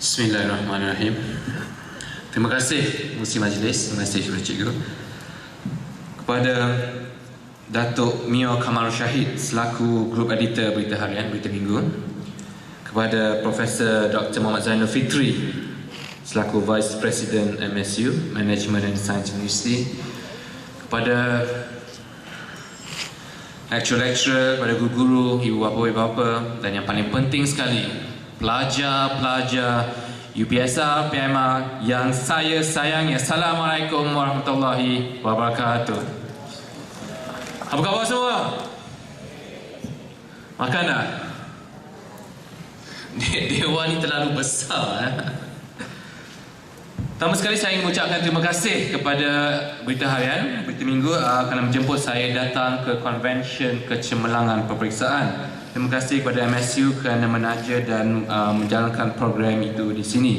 Bismillahirrahmanirrahim. Terima kasih Musi Majlis, terima kasih Cikgu. Kepada Datuk Mio Kamal Syahid selaku Grup Editor Berita Harian Berita Minggu, kepada Profesor Dr. Muhammad Zainul Fitri selaku Vice President MSU Management and Science University, kepada lecturer, kepada guru-guru, ibu bapa, ibu bapa, dan yang paling penting sekali pelajar-pelajar UPSR, PMR yang saya sayangi. Assalamualaikum warahmatullahi wabarakatuh. Apa khabar semua? Makan dah? Dewan ni terlalu besar. Pertama sekali saya ingin mengucapkan terima kasih kepada Berita Harian Berita Minggu kerana menjemput saya datang ke Konvensyen Kecemerlangan Peperiksaan. Terima kasih kepada MSU kerana menaja dan menjalankan program itu di sini.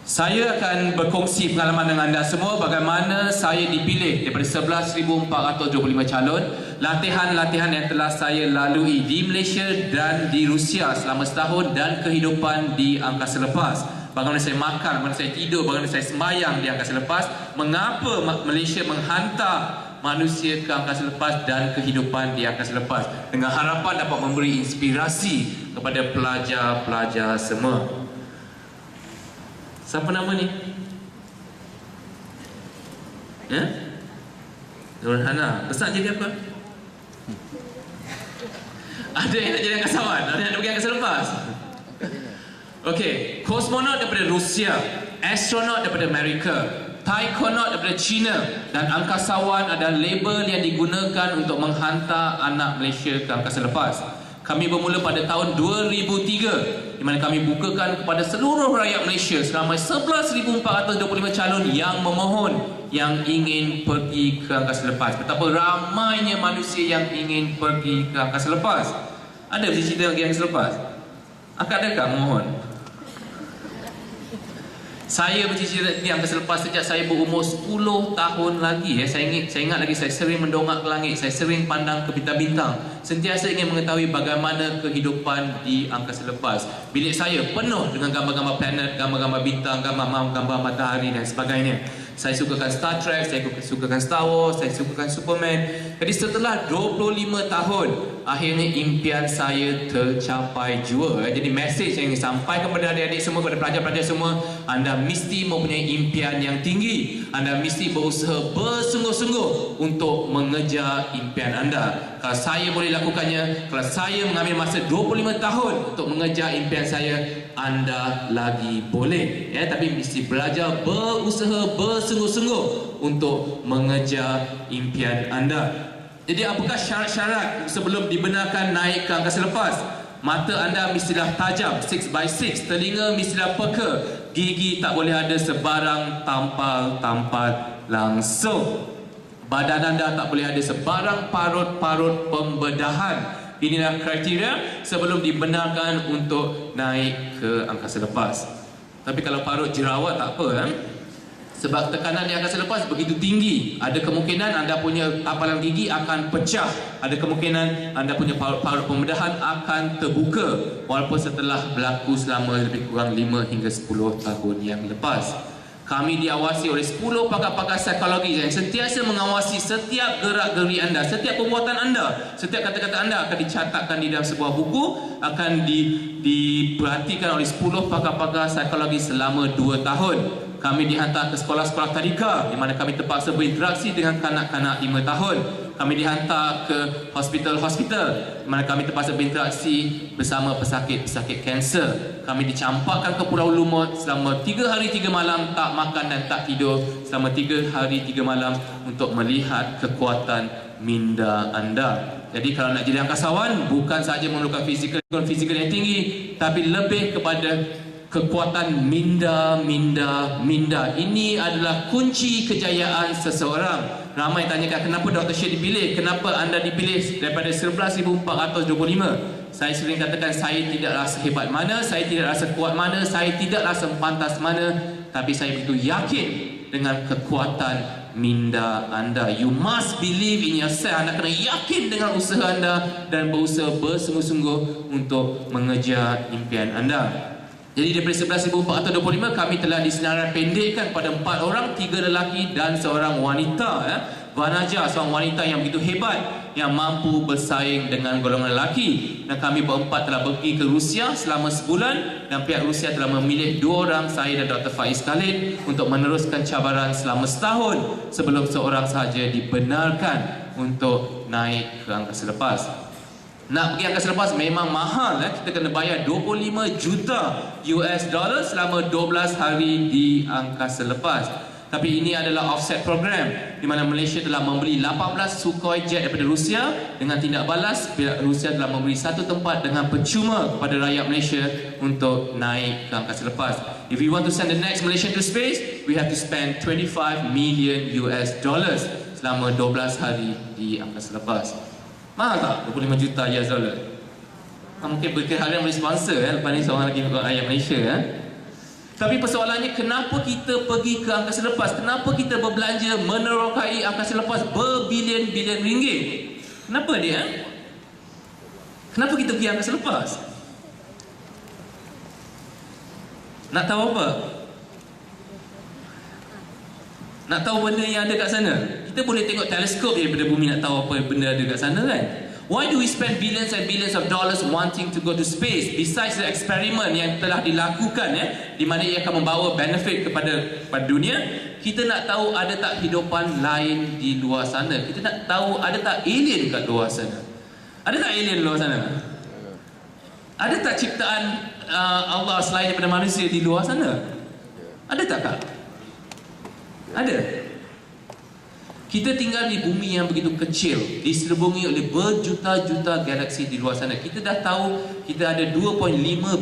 Saya akan berkongsi pengalaman dengan anda semua bagaimana saya dipilih daripada 11,425 calon, latihan-latihan yang telah saya lalui di Malaysia dan di Rusia selama setahun, dan kehidupan di angkasa lepas. Bagaimana saya makan, bagaimana saya tidur, bagaimana saya sembahyang di angkasa lepas, mengapa Malaysia menghantar manusia ke angkasa lepas dan kehidupan di angkasa lepas, dengan harapan dapat memberi inspirasi kepada pelajar-pelajar semua. Siapa nama ni? Ya? Nurhana. Besar jadi apa? Ada yang nak jadi angkasawan? Ada yang nak pergi angkasa lepas? Okey, kosmonot daripada Rusia, astronot daripada Amerika, taikonaut daripada China, dan angkasawan adalah label yang digunakan untuk menghantar anak Malaysia ke angkasa lepas. Kami bermula pada tahun 2003 di mana kami bukakan kepada seluruh rakyat Malaysia selama 11,425 calon yang memohon, yang ingin pergi ke angkasa lepas. Betapa ramainya manusia yang ingin pergi ke angkasa lepas. Ada cerita pergi angkasa lepas? Akak adakah mohon? Saya bercita-cita pergi angkasa lepas sejak saya berumur 10 tahun lagi. Saya ingat lagi, saya sering mendongak ke langit, saya sering pandang ke bintang-bintang, sentiasa ingin mengetahui bagaimana kehidupan di angkasa lepas. Bilik saya penuh dengan gambar-gambar planet, gambar-gambar bintang, gambar matahari dan sebagainya. Saya sukakan Star Trek, saya sukakan Star Wars, saya sukakan Superman. Jadi setelah 25 tahun, akhirnya impian saya tercapai jua. Jadi mesej yang ingin sampaikan kepada adik-adik semua, kepada pelajar-pelajar semua, anda mesti mempunyai impian yang tinggi. Anda mesti berusaha bersungguh-sungguh untuk mengejar impian anda. Kalau saya boleh lakukannya, kalau saya mengambil masa 25 tahun untuk mengejar impian saya, anda lagi boleh. Ya, tapi mesti belajar, berusaha bersungguh-sungguh untuk mengejar impian anda. Jadi apakah syarat-syarat sebelum dibenarkan naik ke angkasa lepas? Mata anda mestilah tajam 6x6, telinga mestilah peka, gigi tak boleh ada sebarang tampal-tampal langsung, badan anda tak boleh ada sebarang parut-parut pembedahan. Inilah kriteria sebelum dibenarkan untuk naik ke angkasa lepas. Tapi kalau parut jerawat tak apa, sebab tekanan di angkasa lepas begitu tinggi, ada kemungkinan anda punya tampalan gigi akan pecah, ada kemungkinan anda punya parut-parut pembedahan akan terbuka, walaupun setelah berlaku selama lebih kurang 5 hingga 10 tahun yang lepas. Kami diawasi oleh 10 pakar-pakar psikologi yang sentiasa mengawasi setiap gerak-geri anda, setiap perbuatan anda, setiap kata-kata anda akan dicatatkan di dalam sebuah buku, akan diperhatikan oleh 10 pakar-pakar psikologi selama 2 tahun. Kami dihantar ke sekolah-sekolah tadika di mana kami terpaksa berinteraksi dengan kanak-kanak 5 tahun. Kami dihantar ke hospital-hospital di mana kami terpaksa berinteraksi bersama pesakit-pesakit kanser. Kami dicampakkan ke Pulau Lumut selama 3 hari 3 malam, tak makan dan tak tidur selama 3 hari 3 malam untuk melihat kekuatan minda anda. Jadi kalau nak jadi angkasawan, bukan sahaja memerlukan fizikal yang tinggi, tapi lebih kepada kekuatan minda. Ini adalah kunci kejayaan seseorang. Ramai tanyakan kenapa Dr. Syed dipilih, kenapa anda dipilih daripada 11,425. Saya sering katakan saya tidak rasa hebat mana, saya tidak rasa kuat mana, saya tidak rasa pantas mana, tapi saya begitu yakin dengan kekuatan minda anda. You must believe in yourself. Anda kena yakin dengan usaha anda dan berusaha bersungguh-sungguh untuk mengejar impian anda. Jadi daripada 11,425 kami telah disenarai pendekkan pada 4 orang, 3 lelaki dan seorang wanita. Vanaja, seorang wanita yang begitu hebat, yang mampu bersaing dengan golongan lelaki. Dan kami berempat telah pergi ke Rusia selama sebulan, dan pihak Rusia telah memilih 2 orang, saya dan Dr. Faiz Khalid, untuk meneruskan cabaran selama setahun sebelum seorang sahaja dibenarkan untuk naik ke angkasa lepas. Nak pergi angkasa lepas memang mahal. Kita kena bayar 25 juta US dollar selama 12 hari di angkasa lepas. Tapi ini adalah offset program di mana Malaysia telah membeli 18 Sukhoi jet daripada Rusia. Dengan tindak balas, pihak Rusia telah memberi satu tempat dengan percuma kepada rakyat Malaysia untuk naik ke angkasa lepas. If we want to send the next Malaysian to space, we have to spend 25 million US dollars selama 12 hari di angkasa lepas. Mahal tak? 25 juta US dollar. Mungkin berkeharian boleh sponsor lepas ni seorang lagi rakyat Malaysia. Tapi persoalannya, kenapa kita pergi ke angkasa lepas? Kenapa kita berbelanja menerokai angkasa lepas berbilion-bilion ringgit? Kenapa dia? Kenapa kita pergi angkasa lepas? Nak tahu apa? Nak tahu benda yang ada kat sana? Kita boleh tengok teleskop daripada bumi nak tahu apa benda ada kat sana kan? Why do we spend billions and billions of dollars wanting to go to space? Besides the experiment yang telah dilakukan di mana ia akan membawa benefit kepada dunia, kita nak tahu ada tak hidupan lain di luar sana. Kita nak tahu ada tak alien kat luar sana. Ada tak alien luar sana? Ada tak ciptaan Allah selain daripada manusia di luar sana? Ada tak kak? Ada. Kita tinggal di bumi yang begitu kecil, diselubungi oleh berjuta-juta galaksi di luar sana. Kita dah tahu kita ada 2.5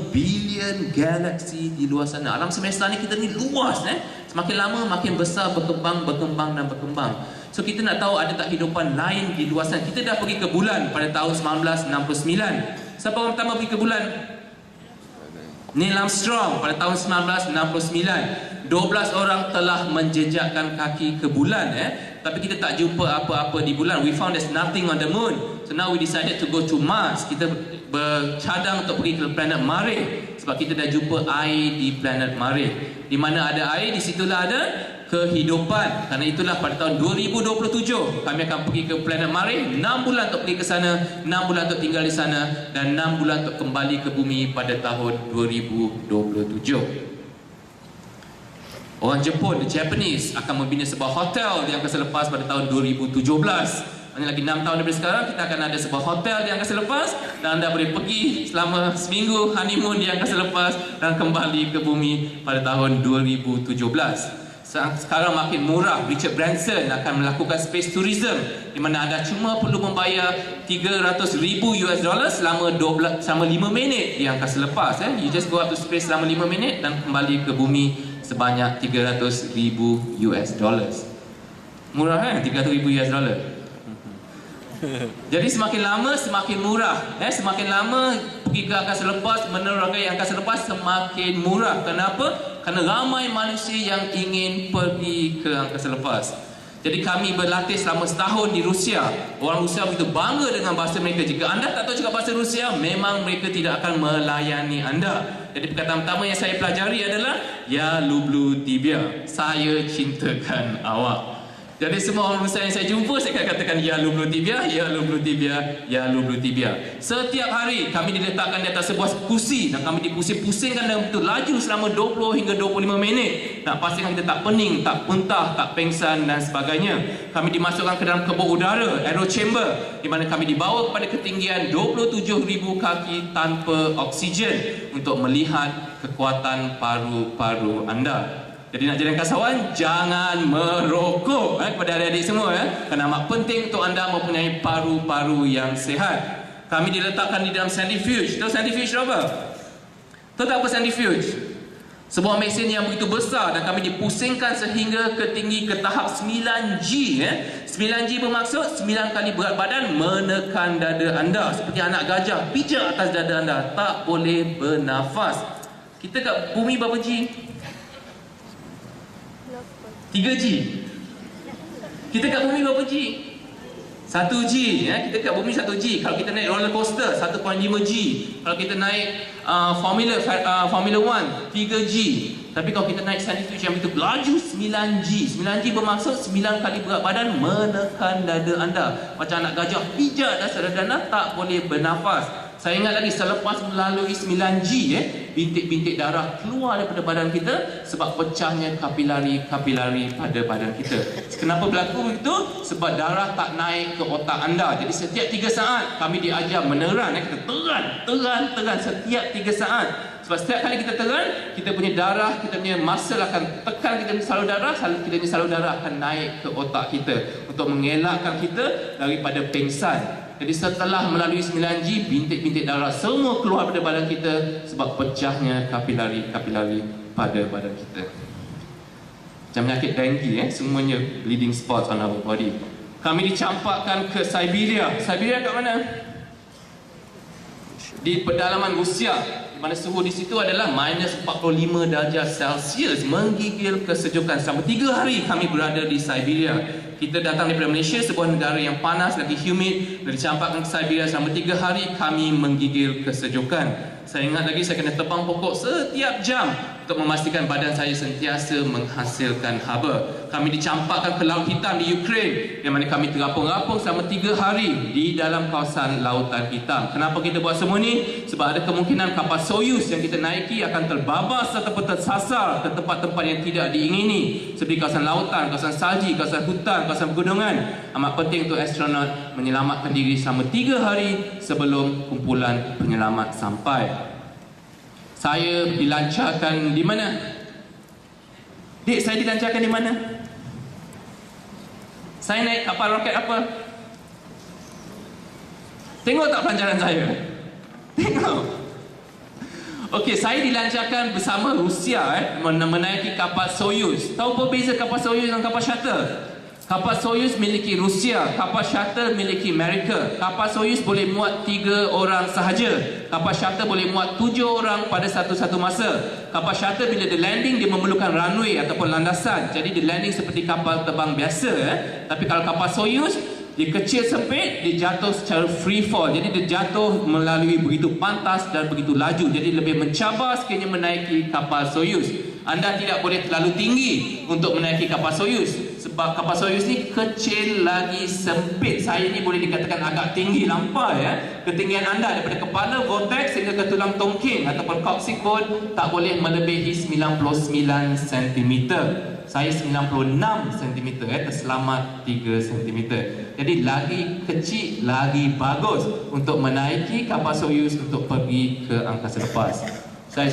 bilion galaksi di luar sana. Alam semesta ni kita ni luas. Semakin lama makin besar, berkembang dan berkembang. So kita nak tahu ada tak hidupan lain di luar sana. Kita dah pergi ke bulan pada tahun 1969. Siapa orang pertama pergi ke bulan? Neil Armstrong pada tahun 1969. 12 orang telah menjejakkan kaki ke bulan. Tapi kita tak jumpa apa-apa di bulan. We found there's nothing on the moon. So now we decided to go to Mars. Kita bercadang untuk pergi ke planet Marikh, sebab kita dah jumpa air di planet Marikh. Di mana ada air, di situlah ada kehidupan. Karena itulah pada tahun 2027 kami akan pergi ke planet Marikh. 6 bulan untuk pergi ke sana, 6 bulan untuk tinggal di sana, dan 6 bulan untuk kembali ke bumi pada tahun 2027. Orang Jepun, the Japanese, akan membina sebuah hotel di angkasa lepas pada tahun 2017. Hanya lagi 6 tahun daripada sekarang, kita akan ada sebuah hotel di angkasa lepas, dan anda boleh pergi selama seminggu honeymoon di angkasa lepas dan kembali ke bumi pada tahun 2017. Sekarang makin murah. Richard Branson akan melakukan space tourism, di mana anda cuma perlu membayar 300,000 US dollar selama 5 minit di angkasa lepas. You just go up to space selama 5 minit dan kembali ke bumi sebanyak 300,000 US dollars. Murah kan? 300,000 US dollar. Jadi semakin lama semakin murah. Semakin lama pergi ke angkasa lepas, menerokai angkasa lepas semakin murah. Kenapa? Kerana ramai manusia yang ingin pergi ke angkasa lepas. Jadi kami berlatih selama setahun di Rusia. Orang Rusia begitu bangga dengan bahasa mereka. Jika anda tak tahu cakap bahasa Rusia, memang mereka tidak akan melayani anda. Jadi perkataan pertama yang saya pelajari adalah Ya Lublu Tibia, saya cintakan awak. Jadi semua orang Rusia yang saya jumpa, saya akan katakan Ya Lublu Tibia, Ya Lublu Tibia, Ya Lublu Tibia. Setiap hari kami diletakkan di atas sebuah kursi dan kami dipusing-pusingkan dengan betul laju selama 20 hingga 25 minit. Nak pastikan kita tak pening, tak muntah, tak pengsan dan sebagainya. Kami dimasukkan ke dalam kebuk udara, aero chamber, di mana kami dibawa kepada ketinggian 27,000 kaki tanpa oksigen untuk melihat kekuatan paru-paru anda. Jadi nak jadi angkasawan, jangan merokok kepada adik-adik semua kerana amat penting untuk anda mempunyai paru-paru yang sihat. Kami diletakkan di dalam centrifuge. Tahu centrifuge apa? Tahu tak apa centrifuge? Sebuah mesin yang begitu besar dan kami dipusingkan sehingga ke tinggi ke tahap 9G. 9G bermaksud 9 kali berat badan menekan dada anda. Seperti anak gajah pijak atas dada anda, tak boleh bernafas. Kita kat bumi berapa G? 3G. Kita kat bumi berapa G? 1 G ya. Kita kat bumi 1 G. Kalau kita naik roller coaster 1.5 G. Kalau kita naik Formula 1 3 G. Tapi kalau kita naik scientific jam itu laju 9 G. 9 G bermaksud 9 kali berat badan menekan dada anda. Macam anak gajah pijak dasar dada anda, tak boleh bernafas. Saya ingat lagi selepas melalui 9G bintik-bintik darah keluar daripada badan kita sebab pecahnya kapilari pada badan kita. Kenapa berlaku begitu? Sebab darah tak naik ke otak anda. Jadi setiap 3 saat kami diajar meneran, kita teran setiap 3 saat. Sebab setiap kali kita teran, kita punya darah, kita punya muscle akan tekan kita punya salur darah, kita punya salur darah akan naik ke otak kita untuk mengelakkan kita daripada pengsan. Jadi setelah melalui 9G, bintik-bintik darah semua keluar daripada badan kita sebab pecahnya kapilari pada badan kita. Macam penyakit dengue, semuanya bleeding spots on our body. Kami dicampakkan ke Siberia. Siberia kat mana? Di pedalaman Rusia, di mana suhu di situ adalah minus 45 darjah Celsius, menggigil kesejukan. Selama 3 hari kami berada di Siberia. Kita datang daripada Malaysia, sebuah negara yang panas, lagi humid, dan dicampakkan ke Siberia selama 3 hari, kami menggigil kesejukan. Saya ingat lagi saya kena tebang pokok setiap jam untuk memastikan badan saya sentiasa menghasilkan haba. Kami dicampakkan ke Laut Hitam di Ukraine, yang mana kami terapung-rapung selama 3 hari di dalam kawasan Lautan Hitam. Kenapa kita buat semua ni? Sebab ada kemungkinan kapal Soyuz yang kita naiki akan terbabas ataupun tersasar ke tempat-tempat yang tidak diingini, seperti kawasan lautan, kawasan salji, kawasan hutan, kawasan pegunungan. Amat penting untuk astronot menyelamatkan diri selama 3 hari sebelum kumpulan penyelamat sampai. Saya dilancarkan di mana? Dek, saya dilancarkan di mana? Saya naik kapal roket apa? Tengok tak pelancaran saya? Tengok. Okey, saya dilancarkan bersama Rusia menaiki kapal Soyuz. Tahu apa beza kapal Soyuz dengan kapal shuttle? Kapal Soyuz miliki Rusia, kapal shuttle miliki Amerika. Kapal Soyuz boleh muat 3 orang sahaja. Kapal shuttle boleh muat 7 orang pada satu-satu masa. Kapal shuttle bila dia landing, dia memerlukan runway ataupun landasan. Jadi dia landing seperti kapal terbang biasa. Tapi kalau kapal Soyuz, dia kecil sempit, dia jatuh secara free fall. Jadi dia jatuh melalui begitu pantas dan begitu laju. Jadi lebih mencabar sekiranya menaiki kapal Soyuz. Anda tidak boleh terlalu tinggi untuk menaiki kapal Soyuz. Sebab kapal Soyuz ni kecil lagi sempit. Saya ni boleh dikatakan agak tinggi lampau ya. Ketinggian anda daripada kepala vortex sehingga ke tulang tongking ataupun coccyx bone tak boleh melebihi 99 cm. Saya 96 cm terselamat 3 cm. Jadi lagi kecil lagi bagus untuk menaiki kapal Soyuz untuk pergi ke angkasa lepas. Saya